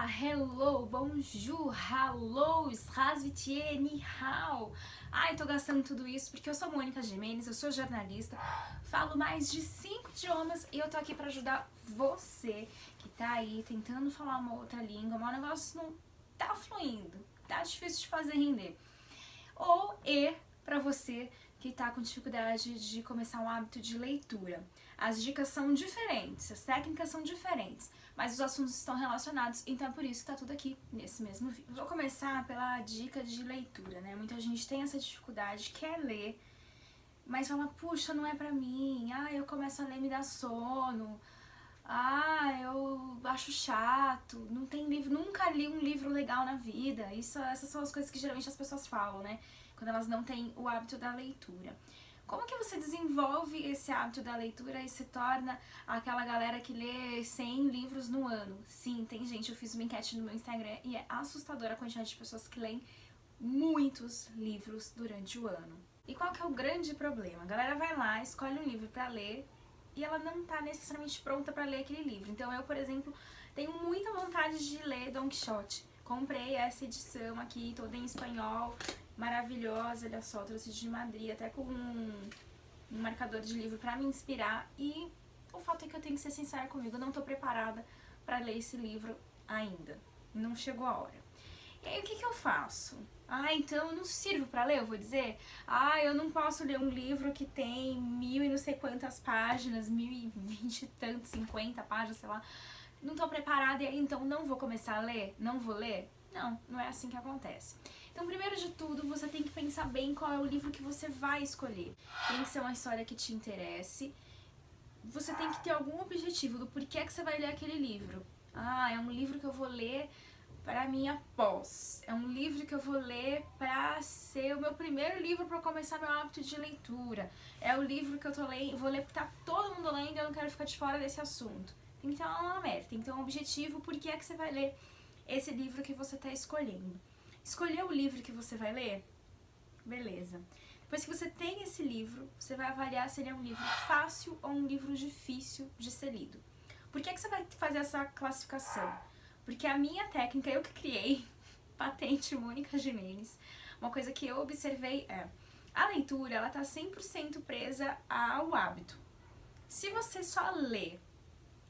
hello, bonjour, hello, здравствуйте, ni hao. Ai, tô gastando tudo isso porque eu sou Mônica Gimenez, eu sou jornalista, falo mais de 5 idiomas e eu tô aqui pra ajudar você que tá aí tentando falar uma outra língua, mas o negócio não tá fluindo, tá difícil de fazer render. Pra você que tá com dificuldade de começar um hábito de leitura. As dicas são diferentes, as técnicas são diferentes, mas os assuntos estão relacionados, então é por isso que tá tudo aqui nesse mesmo vídeo. Vou começar pela dica de leitura, né? Muita gente tem essa dificuldade, quer ler, mas fala, puxa, não é pra mim, eu começo a ler, me dá sono, eu acho chato, não tem livro, nunca li um livro legal na vida. Essas são as coisas que geralmente as pessoas falam, né? Quando elas não têm o hábito da leitura. Como que você desenvolve esse hábito da leitura e se torna aquela galera que lê 100 livros no ano? Sim, tem gente, eu fiz uma enquete no meu Instagram e é assustadora a quantidade de pessoas que leem muitos livros durante o ano. E qual que é o grande problema? A galera vai lá, escolhe um livro pra ler e ela não tá necessariamente pronta pra ler aquele livro. Então eu, por exemplo, tenho muita vontade de ler Don Quixote. Comprei essa edição aqui, toda em espanhol, maravilhosa, olha só, trouxe de Madrid, até com um marcador de livro pra me inspirar. E o fato é que eu tenho que ser sincera comigo, eu não tô preparada pra ler esse livro ainda. Não chegou a hora. E aí o que eu faço? Então eu não sirvo pra ler, eu vou dizer? Eu não posso ler um livro que tem 1000 e não sei quantas páginas, 1020 e tantos, 50 páginas, sei lá. Não tô preparada e aí então não vou começar a ler? Não vou ler? Não, não é assim que acontece. Então, primeiro de tudo, você tem que pensar bem qual é o livro que você vai escolher. Tem que ser uma história que te interesse. Você tem que ter algum objetivo do porquê que você vai ler aquele livro. É um livro que eu vou ler para minha pós. É um livro que eu vou ler para ser o meu primeiro livro para começar meu hábito de leitura. É o livro que eu vou ler porque tá todo mundo lendo e eu não quero ficar de fora desse assunto. Tem que ter uma meta, tem que ter um objetivo, por que você vai ler esse livro que você está escolhendo. Escolheu o livro que você vai ler? Beleza. Depois que você tem esse livro, você vai avaliar se ele é um livro fácil ou um livro difícil de ser lido. Por que você vai fazer essa classificação? Porque a minha técnica, eu que criei, patente Mônica Gimenez, uma coisa que eu observei a leitura, ela tá 100% presa ao hábito. Se você só lê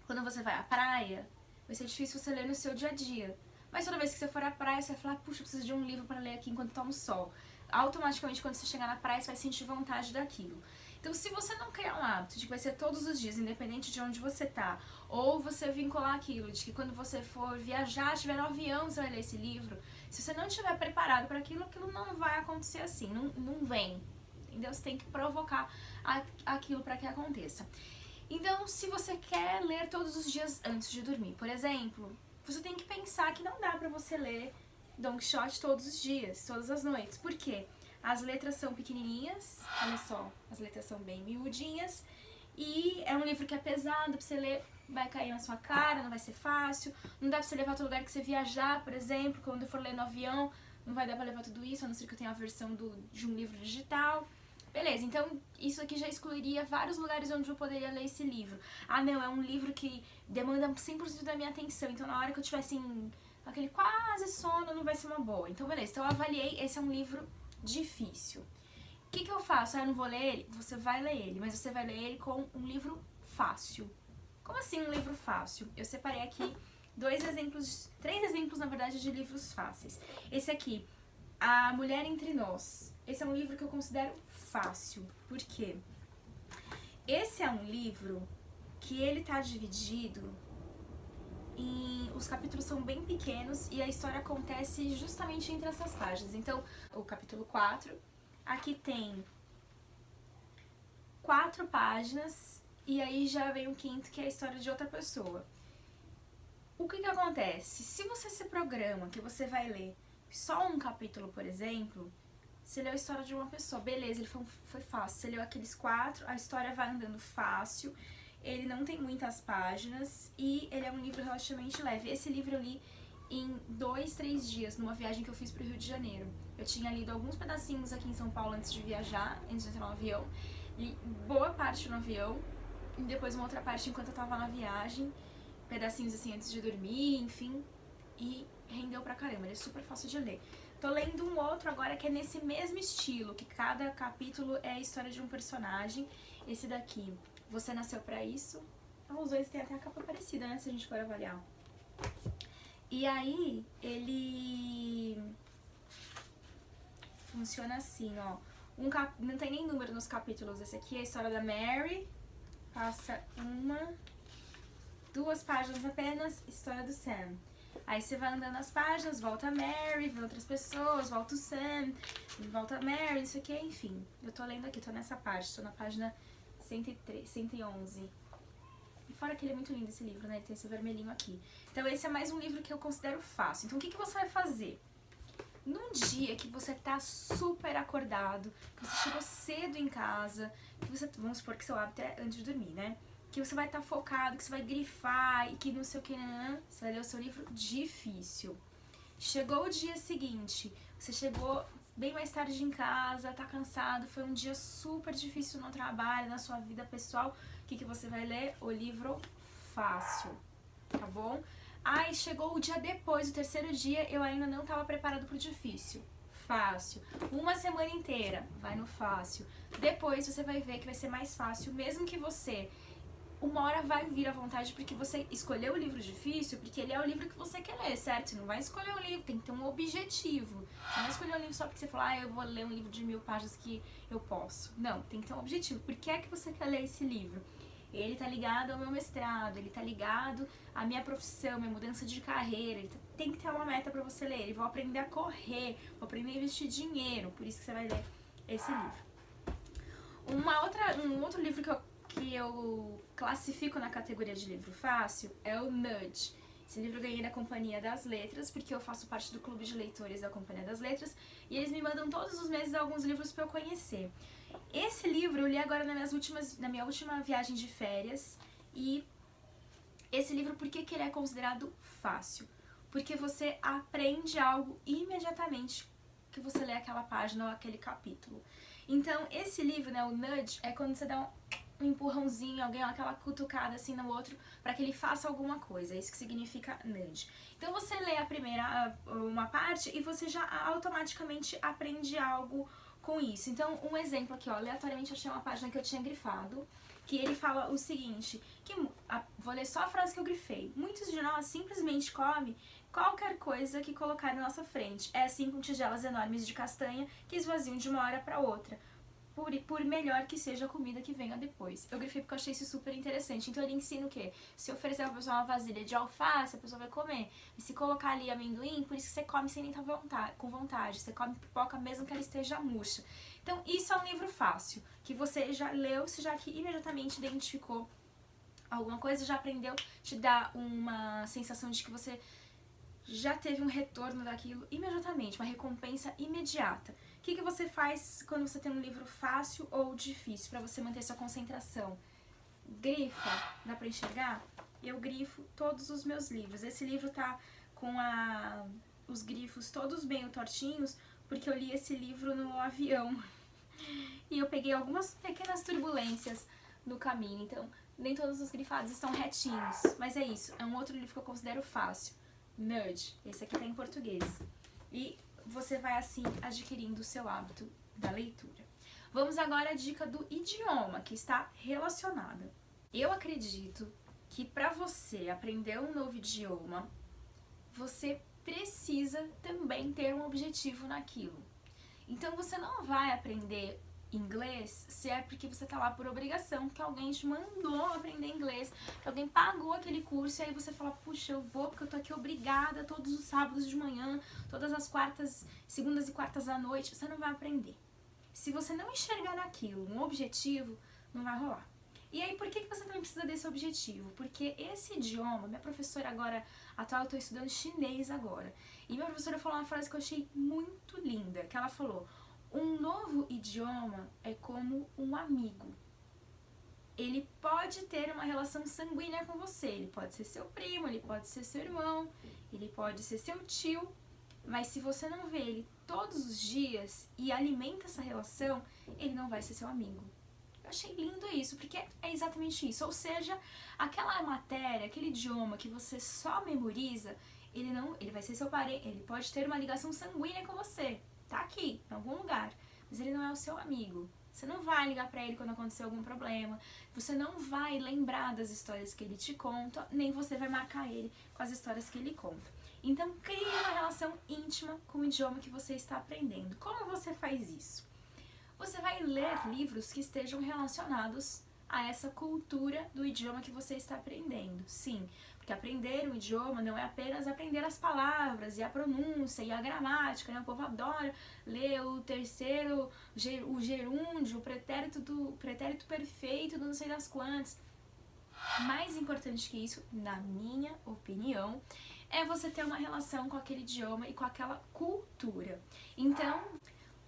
quando você vai à praia, vai ser difícil você ler no seu dia a dia. Mas toda vez que você for à praia, você vai falar, puxa, eu preciso de um livro para ler aqui enquanto toma o sol. Automaticamente, quando você chegar na praia, você vai sentir vontade daquilo. Então, se você não criar um hábito de que vai ser todos os dias, independente de onde você tá, ou você vincular aquilo, de que quando você for viajar, estiver no avião, você vai ler esse livro, se você não estiver preparado para aquilo, aquilo não vai acontecer assim, não vem. Entendeu? Você tem que provocar aquilo para que aconteça. Então, se você quer ler todos os dias antes de dormir, por exemplo, você tem que pensar que não dá pra você ler Don Quixote todos os dias, todas as noites. Por quê? As letras são pequenininhas, olha só, as letras são bem miudinhas, e é um livro que é pesado pra você ler, vai cair na sua cara, não vai ser fácil, não dá pra você levar todo lugar que você viajar, por exemplo, quando for ler no avião, não vai dar pra levar tudo isso, a não ser que eu tenha a versão de um livro digital. Beleza, então isso aqui já excluiria vários lugares onde eu poderia ler esse livro. Não, é um livro que demanda 100% da minha atenção, então na hora que eu tiver assim, aquele quase sono, não vai ser uma boa. Então beleza, então eu avaliei, esse é um livro difícil. O que eu faço? Eu não vou ler ele? Você vai ler ele, mas você vai ler ele com um livro fácil. Como assim um livro fácil? Eu separei aqui 3 exemplos na verdade de livros fáceis. Esse aqui, A Mulher Entre Nós. Esse é um livro que eu considero fácil. Por quê? Esse é um livro que ele tá dividido em... Os capítulos são bem pequenos e a história acontece justamente entre essas páginas. Então, o capítulo 4, aqui tem 4 páginas e aí já vem o quinto, que é a história de outra pessoa. O que acontece? Se você se programa que você vai ler só um capítulo, por exemplo, você leu a história de uma pessoa, beleza, ele foi fácil. Você leu aqueles 4, a história vai andando fácil, ele não tem muitas páginas e ele é um livro relativamente leve. Esse livro eu li em 2, 3 dias, numa viagem que eu fiz pro Rio de Janeiro. Eu tinha lido alguns pedacinhos aqui em São Paulo antes de viajar, antes de entrar no avião, li boa parte no avião e depois uma outra parte enquanto eu tava na viagem, pedacinhos assim antes de dormir, enfim. e rendeu pra caramba, ele é super fácil de ler. Tô lendo um outro agora que é nesse mesmo estilo, que cada capítulo é a história de um personagem. Esse daqui, Você Nasceu Pra Isso. Os dois têm até a capa parecida, né, se a gente for avaliar. E aí, ele funciona assim, ó. Não tem nem número nos capítulos. Esse aqui é a história da Mary. Passa 2 páginas apenas, história do Sam. Aí você vai andando as páginas, volta a Mary, vê outras pessoas, volta o Sam, volta a Mary, isso aqui, enfim. Eu tô lendo aqui, tô nessa parte, tô na página 111. E fora que ele é muito lindo esse livro, né? Ele tem esse vermelhinho aqui. Então esse é mais um livro que eu considero fácil. Então o que você vai fazer? Num dia que você tá super acordado, que você chegou cedo em casa, que você, vamos supor que seu hábito é antes de dormir, né? Que você vai estar focado, que você vai grifar e que não sei o que, você vai ler o seu livro difícil. Chegou o dia seguinte, você chegou bem mais tarde em casa, tá cansado, foi um dia super difícil no trabalho, na sua vida pessoal, o que você vai ler? O livro fácil, tá bom? Aí chegou o dia depois, o terceiro dia, eu ainda não estava preparado pro difícil. Fácil. Uma semana inteira, vai no fácil. Depois você vai ver que vai ser mais fácil, mesmo que você... Uma hora vai vir à vontade porque você escolheu o livro difícil, porque ele é o livro que você quer ler, certo? Você não vai escolher um livro, tem que ter um objetivo. Você não vai escolher um livro só porque você fala, eu vou ler um livro de 1000 páginas que eu posso. Não, tem que ter um objetivo. Por que é que você quer ler esse livro? Ele tá ligado ao meu mestrado, ele tá ligado à minha profissão, minha mudança de carreira, tem que ter uma meta pra você ler. Ele vou aprender a correr, vou aprender a investir dinheiro, por isso que você vai ler esse livro. Um outro livro que eu classifico na categoria de livro fácil é o Nudge. Esse livro eu ganhei da Companhia das Letras, porque eu faço parte do clube de leitores da Companhia das Letras, e eles me mandam todos os meses alguns livros pra eu conhecer. Esse livro eu li agora na minha última viagem de férias, e esse livro, por que ele é considerado fácil? Porque você aprende algo imediatamente que você lê aquela página ou aquele capítulo. Então, esse livro, né, o Nudge, é quando você dá um empurrãozinho, alguém, aquela cutucada assim no outro, para que ele faça alguma coisa. É isso que significa nudge. Então você lê uma parte e você já automaticamente aprende algo com isso. Então, um exemplo aqui, ó, aleatoriamente achei uma página que eu tinha grifado, que ele fala o seguinte, vou ler só a frase que eu grifei. Muitos de nós simplesmente comem qualquer coisa que colocar na nossa frente. É assim com tigelas enormes de castanha que esvaziam de uma hora para outra. Por melhor que seja a comida que venha depois. Eu grifei porque eu achei isso super interessante. Então ele ensina o quê? Se oferecer pra pessoa uma vasilha de alface, a pessoa vai comer. E se colocar ali amendoim, por isso que você come sem nem estar com vontade. Você come pipoca mesmo que ela esteja murcha. Então isso é um livro fácil, que você já leu, você já que imediatamente identificou alguma coisa, já aprendeu, te dá uma sensação de que você já teve um retorno daquilo imediatamente, uma recompensa imediata. O que você faz quando você tem um livro fácil ou difícil para você manter sua concentração? Grifa, dá para enxergar? Eu grifo todos os meus livros. Esse livro tá com os grifos todos bem tortinhos, porque eu li esse livro no avião. E eu peguei algumas pequenas turbulências no caminho, então nem todos os grifados estão retinhos. Mas é isso, é um outro livro que eu considero fácil. Nudge, esse aqui tá em português. E você vai assim adquirindo o seu hábito da leitura. Vamos agora à dica do idioma, que está relacionada. Eu acredito que para você aprender um novo idioma, você precisa também ter um objetivo naquilo. Então você não vai aprender inglês se é porque você tá lá por obrigação, que alguém te mandou aprender inglês, que alguém pagou aquele curso, e aí você fala, puxa, eu vou porque eu tô aqui obrigada todos os sábados de manhã, todas as segundas e quartas à noite. Você não vai aprender. Se você não enxergar naquilo um objetivo, não vai rolar. E aí, por que você também precisa desse objetivo? Porque esse idioma, minha professora agora, atual, eu tô estudando chinês agora, e minha professora falou uma frase que eu achei muito linda, que ela falou, um novo idioma é como um amigo. Ele pode ter uma relação sanguínea com você, ele pode ser seu primo, ele pode ser seu irmão, ele pode ser seu tio, mas se você não vê ele todos os dias e alimenta essa relação, ele não vai ser seu amigo. Eu achei lindo isso, porque é exatamente isso. Ou seja, aquela matéria, aquele idioma que você só memoriza, ele vai ser seu parente, ele pode ter uma ligação sanguínea com você, tá aqui, em algum lugar, mas ele não é o seu amigo. Você não vai ligar pra ele quando acontecer algum problema, você não vai lembrar das histórias que ele te conta, nem você vai marcar ele com as histórias que ele conta. Então, crie uma relação íntima com o idioma que você está aprendendo. Como você faz isso? Você vai ler livros que estejam relacionados a essa cultura do idioma que você está aprendendo. Sim, porque aprender um idioma não é apenas aprender as palavras e a pronúncia e a gramática, né? O povo adora ler o terceiro, o gerúndio, o pretérito perfeito do não sei das quantas. Mais importante que isso, na minha opinião, é você ter uma relação com aquele idioma e com aquela cultura. Então,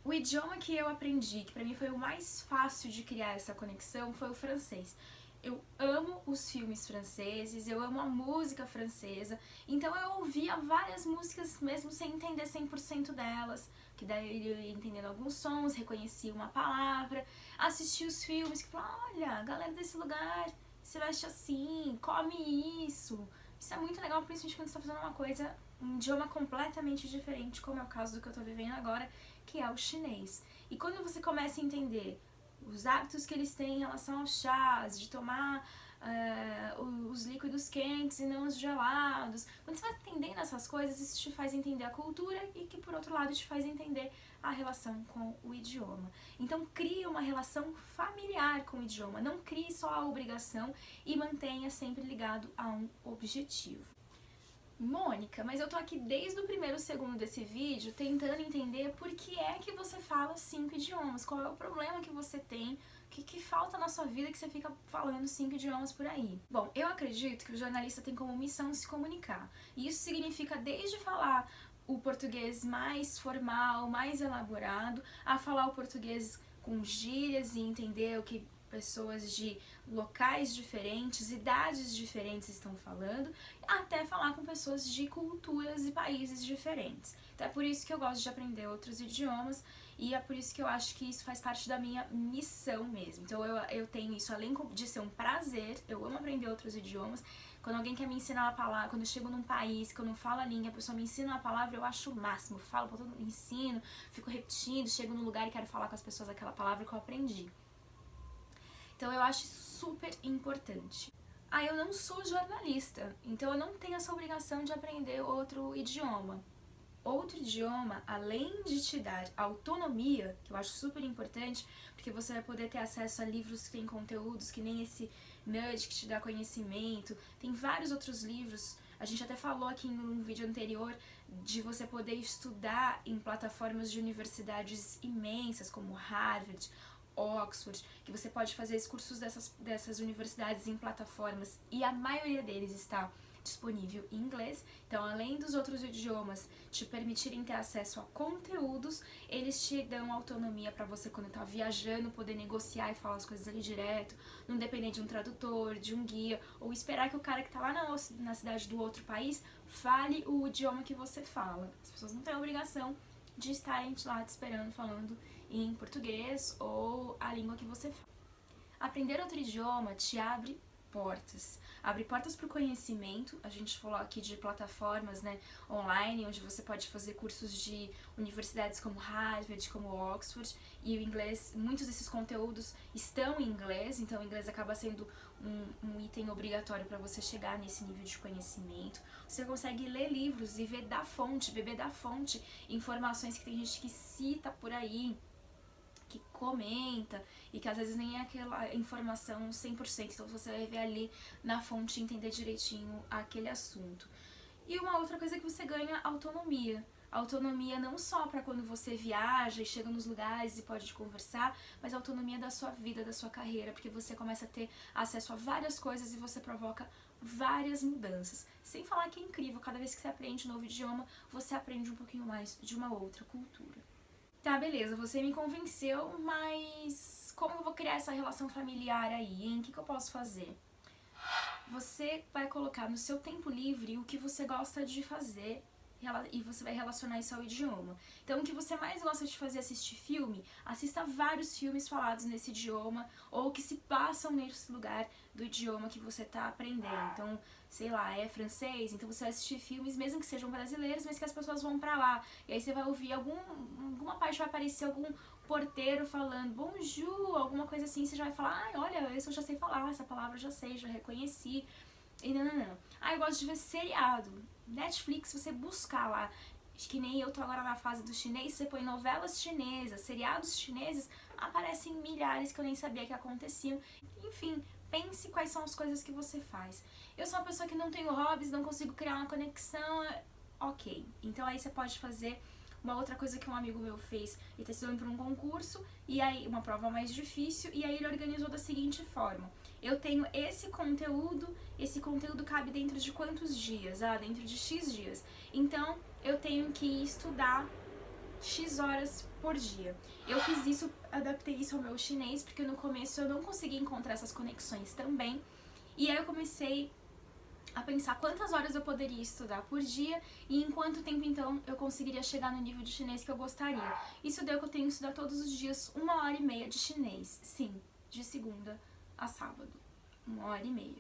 o idioma que eu aprendi, que pra mim foi o mais fácil de criar essa conexão, foi o francês. Eu amo os filmes franceses, eu amo a música francesa, então eu ouvia várias músicas mesmo sem entender 100% delas, que daí eu ia entendendo alguns sons, reconhecia uma palavra, assistia os filmes, que falava, olha, a galera desse lugar se veste assim, come isso. Isso é muito legal, principalmente quando você está fazendo uma coisa, um idioma completamente diferente, como é o caso do que eu tô vivendo agora, que é o chinês. E quando você começa a entender os hábitos que eles têm em relação aos chás, de tomar os líquidos quentes e não os gelados, quando você vai entendendo essas coisas, isso te faz entender a cultura e que, por outro lado, te faz entender a relação com o idioma. Então, crie uma relação familiar com o idioma, não crie só a obrigação e mantenha sempre ligado a um objetivo. Mônica, mas eu tô aqui desde o primeiro segundo desse vídeo tentando entender por que é que você fala 5 idiomas, qual é o problema que você tem, o que falta na sua vida que você fica falando 5 idiomas por aí. Bom, eu acredito que o jornalista tem como missão se comunicar, e isso significa desde falar o português mais formal, mais elaborado, a falar o português com gírias e entender o que pessoas de locais diferentes, idades diferentes estão falando, até falar com pessoas de culturas e países diferentes. Então é por isso que eu gosto de aprender outros idiomas e é por isso que eu acho que isso faz parte da minha missão mesmo. Então eu tenho isso, além de ser um prazer, eu amo aprender outros idiomas. Quando alguém quer me ensinar uma palavra, quando eu chego num país que eu não falo a língua, a pessoa me ensina uma palavra, eu acho o máximo. Eu falo pra todo mundo, ensino, fico repetindo, chego num lugar e quero falar com as pessoas aquela palavra que eu aprendi. Então eu acho isso super importante. Eu não sou jornalista, então eu não tenho essa obrigação de aprender outro idioma. Outro idioma, além de te dar autonomia, que eu acho super importante, porque você vai poder ter acesso a livros que têm conteúdos, que nem esse Nudge que te dá conhecimento, tem vários outros livros, a gente até falou aqui em um vídeo anterior de você poder estudar em plataformas de universidades imensas como Harvard, Oxford, que você pode fazer os cursos dessas universidades em plataformas e a maioria deles está disponível em inglês. Então, além dos outros idiomas te permitirem ter acesso a conteúdos, eles te dão autonomia para você, quando tá viajando, poder negociar e falar as coisas ali direto, não depender de um tradutor, de um guia, ou esperar que o cara que tá lá na cidade do outro país fale o idioma que você fala. As pessoas não têm a obrigação de estarem lá te esperando falando em português ou a língua que você fala. Aprender outro idioma te abre portas para o conhecimento. A gente falou aqui de plataformas, né, online, onde você pode fazer cursos de universidades como Harvard, como Oxford, e o inglês, muitos desses conteúdos estão em inglês, então o inglês acaba sendo um item obrigatório para você chegar nesse nível de conhecimento. Você consegue ler livros e ver da fonte, beber da fonte, informações que tem gente que cita por aí, que comenta, e que às vezes nem é aquela informação 100%, então você vai ver ali na fonte e entender direitinho aquele assunto. E uma outra coisa é que você ganha autonomia. Autonomia não só para quando você viaja e chega nos lugares e pode conversar, mas autonomia da sua vida, da sua carreira, porque você começa a ter acesso a várias coisas e você provoca várias mudanças. Sem falar que é incrível, cada vez que você aprende um novo idioma, você aprende um pouquinho mais de uma outra cultura. Tá, beleza, você me convenceu, mas como eu vou criar essa relação familiar aí, hein? O que eu posso fazer? Você vai colocar no seu tempo livre o que você gosta de fazer e você vai relacionar isso ao idioma. Então, o que você mais gosta de fazer é assistir filme? Assista vários filmes falados nesse idioma ou que se passam nesse lugar do idioma que você está aprendendo. Então, sei lá, é francês, então você vai assistir filmes, mesmo que sejam brasileiros, mas que as pessoas vão pra lá. E aí você vai ouvir alguma parte, vai aparecer algum porteiro falando bonjour, alguma coisa assim, você já vai falar, ai, olha, isso eu já sei falar, essa palavra eu já sei, já reconheci. E não. Ah, eu gosto de ver seriado. Netflix, você buscar lá, que nem eu tô agora na fase do chinês, você põe novelas chinesas, seriados chineses, aparecem milhares que eu nem sabia que aconteciam. Enfim, pense quais são as coisas que você faz. Eu sou uma pessoa que não tenho hobbies, não consigo criar uma conexão, ok. Então aí você pode fazer uma outra coisa que um amigo meu fez, ele tá estudando para um concurso, e aí uma prova mais difícil, e aí ele organizou da seguinte forma: eu tenho esse conteúdo cabe dentro de quantos dias? Ah, dentro de X dias. Então, eu tenho que estudar X horas por dia. Eu fiz isso, adaptei isso ao meu chinês, porque no começo eu não conseguia encontrar essas conexões também. E aí eu comecei a pensar quantas horas eu poderia estudar por dia e em quanto tempo então eu conseguiria chegar no nível de chinês que eu gostaria. Isso deu que eu tenho que estudar todos os dias 1h30 de chinês. Sim, de segunda a sábado. 1h30.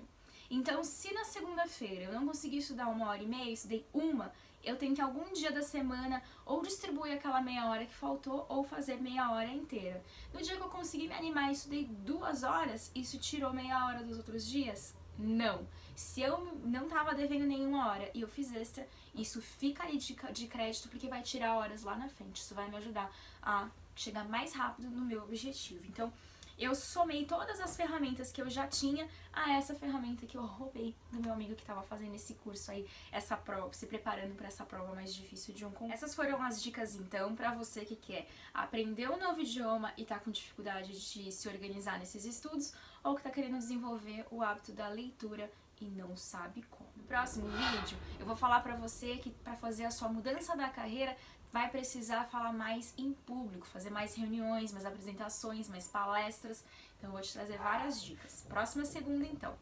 Então, se na segunda-feira eu não conseguir estudar 1h30, eu estudei uma, eu tenho que algum dia da semana ou distribuir aquela meia hora que faltou ou fazer meia hora inteira. No dia que eu consegui me animar e estudei 2 horas, isso tirou meia hora dos outros dias? Não. Se eu não tava devendo nenhuma hora e eu fiz extra, isso fica ali de crédito porque vai tirar horas lá na frente. Isso vai me ajudar a chegar mais rápido no meu objetivo. Então, eu somei todas as ferramentas que eu já tinha a essa ferramenta que eu roubei do meu amigo que estava fazendo esse curso aí, essa prova, se preparando para essa prova mais difícil de um concurso. Essas foram as dicas então para você que quer aprender um novo idioma e tá com dificuldade de se organizar nesses estudos ou que tá querendo desenvolver o hábito da leitura e não sabe como. No próximo vídeo eu vou falar para você que para fazer a sua mudança da carreira vai precisar falar mais em público, fazer mais reuniões, mais apresentações, mais palestras. Então eu vou te trazer várias dicas. Próxima segunda então.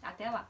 Até lá!